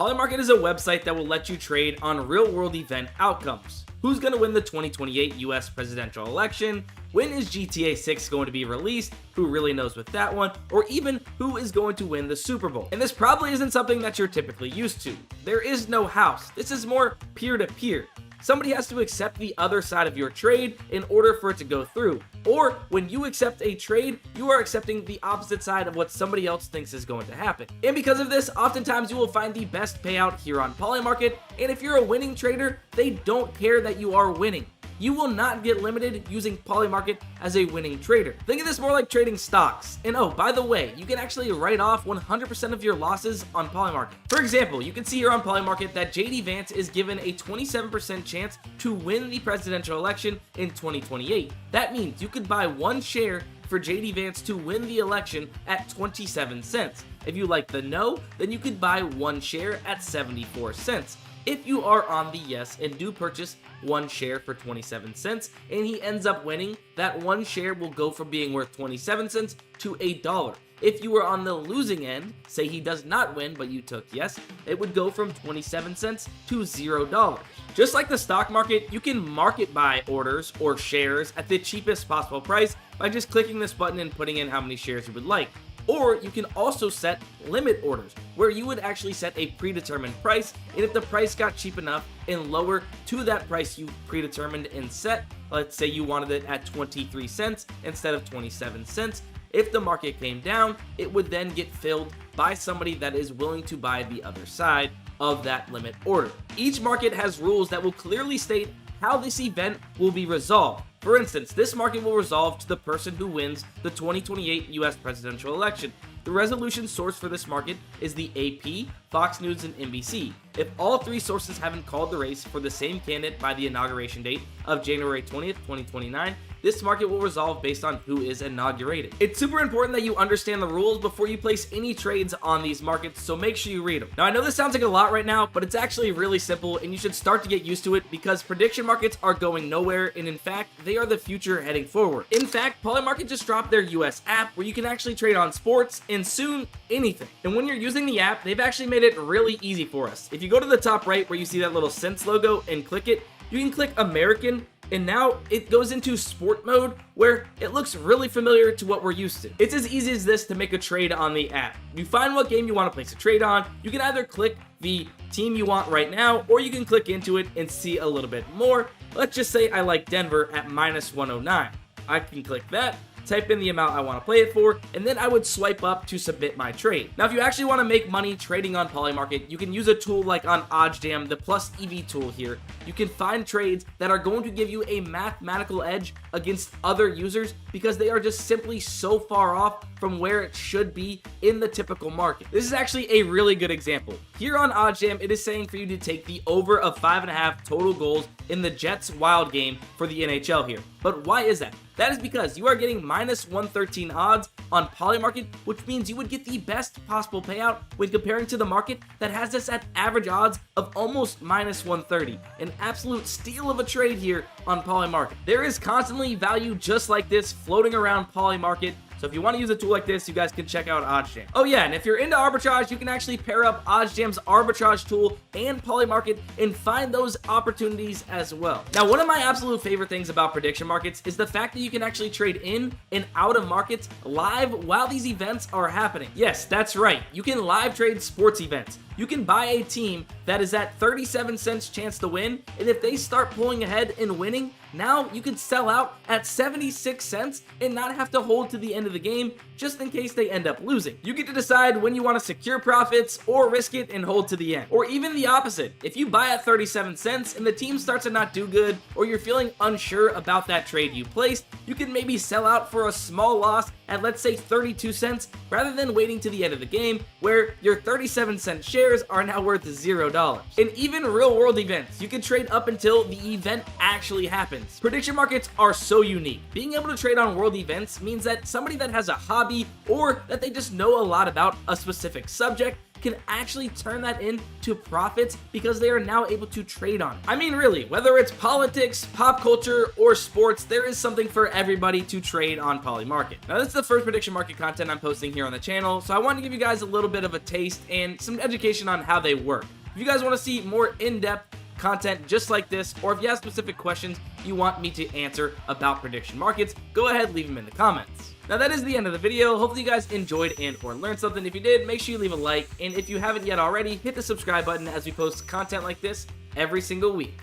Polymarket is a website that will let you trade on real-world event outcomes. Who's going to win the 2028 US presidential election? When is GTA 6 going to be released? Who really knows with that one? Or even who is going to win the Super Bowl? And this probably isn't something that you're typically used to. There is no house. This is more peer-to-peer. Somebody has to accept the other side of your trade in order for it to go through. Or when you accept a trade, you are accepting the opposite side of what somebody else thinks is going to happen. And because of this, oftentimes you will find the best payout here on Polymarket. And if you're a winning trader, they don't care that you are winning. You will not get limited using Polymarket as a winning trader. Think of this more like trading stocks. And oh, by the way, you can actually write off 100% of your losses on Polymarket. For example, you can see here on Polymarket that JD Vance is given a 27% chance to win the presidential election in 2028. That means you could buy one share for JD Vance to win the election at 27 cents. If you like the no, then you could buy one share at 74 cents. If you are on the yes and do purchase one share for 27 cents and he ends up winning, that one share will go from being worth 27 cents to $1. If you were on the losing end, say he does not win but you took yes, it would go from 27 cents to $0. Just like the stock market, you can market buy orders or shares at the cheapest possible price by just clicking this button and putting in how many shares you would like. Or you can also set limit orders, where you would actually set a predetermined price, and if the price got cheap enough and lower to that price you predetermined and set, let's say you wanted it at 23 cents instead of 27 cents, if the market came down, it would then get filled by somebody that is willing to buy the other side of that limit order. Each market has rules that will clearly state how this event will be resolved. For instance, this market will resolve to the person who wins the 2028 US presidential election. The resolution source for this market is the AP, Fox News, and NBC. If all three sources haven't called the race for the same candidate by the inauguration date of January 20th, 2029, this market will resolve based on who is inaugurated. It's super important that you understand the rules before you place any trades on these markets, so make sure you read them. Now, I know this sounds like a lot right now, but it's actually really simple, and you should start to get used to it because prediction markets are going nowhere, and in fact, they are the future heading forward. In fact, Polymarket just dropped their US app where you can actually trade on sports and soon anything. And when you're using the app, they've actually made it really easy for us. If you go to the top right where you see that little Sense logo and click it, you can click American, and now it goes into sport mode where it looks really familiar to what we're used to. It's as easy as this to make a trade on the app. You find what game you want to place a trade on. You can either click the team you want right now, or you can click into it and see a little bit more. Let's just say I like Denver at -109. I can click that, type in the amount I want to play it for, and then I would swipe up to submit my trade. Now, if you actually want to make money trading on Polymarket, you can use a tool like on OddsJam, the plus EV tool here. You can find trades that are going to give you a mathematical edge against other users because they are just simply so far off from where it should be in the typical market. This is actually a really good example. Here on OddsJam, it is saying for you to take the over of 5.5 total goals in the Jets Wild game for the NHL here. But why is that? That is because you are getting -113 odds on Polymarket, which means you would get the best possible payout when comparing to the market that has this at average odds of almost -130. An absolute steal of a trade here on Polymarket. There is constantly value just like this floating around Polymarket. So if you want to use a tool like this, you guys can check out OddsJam. Oh yeah, and if you're into arbitrage, you can actually pair up OddsJam's arbitrage tool and Polymarket and find those opportunities as well. Now, one of my absolute favorite things about prediction markets is the fact that you can actually trade in and out of markets live while these events are happening. Yes, that's right. You can live trade sports events. You can buy a team that is at 37 cents chance to win, and if they start pulling ahead and winning, now you can sell out at 76 cents and not have to hold to the end of the game just in case they end up losing. You get to decide when you want to secure profits or risk it and hold to the end. Or even the opposite. If you buy at 37 cents and the team starts to not do good, or you're feeling unsure about that trade you placed, you can maybe sell out for a small loss at, let's say, 32 cents rather than waiting to the end of the game where your 37-cent shares are now worth $0. In even real-world events, you can trade up until the event actually happens. Prediction markets are so unique. Being able to trade on world events means that somebody that has a hobby or that they just know a lot about a specific subject can actually turn that into profits because they are now able to trade on it. I mean, really, whether it's politics, pop culture, or sports, there is something for everybody to trade on Polymarket. Now, this is the first prediction market content I'm posting here on the channel, so I wanted to give you guys a little bit of a taste and some education on how they work. If you guys want to see more in-depth content just like this, or if you have specific questions you want me to answer about prediction markets, go ahead, leave them in the comments. Now that is the end of the video. Hopefully you guys enjoyed and or learned something. If you did, make sure you leave a like, and if you haven't yet already, hit the subscribe button as we post content like this every single week.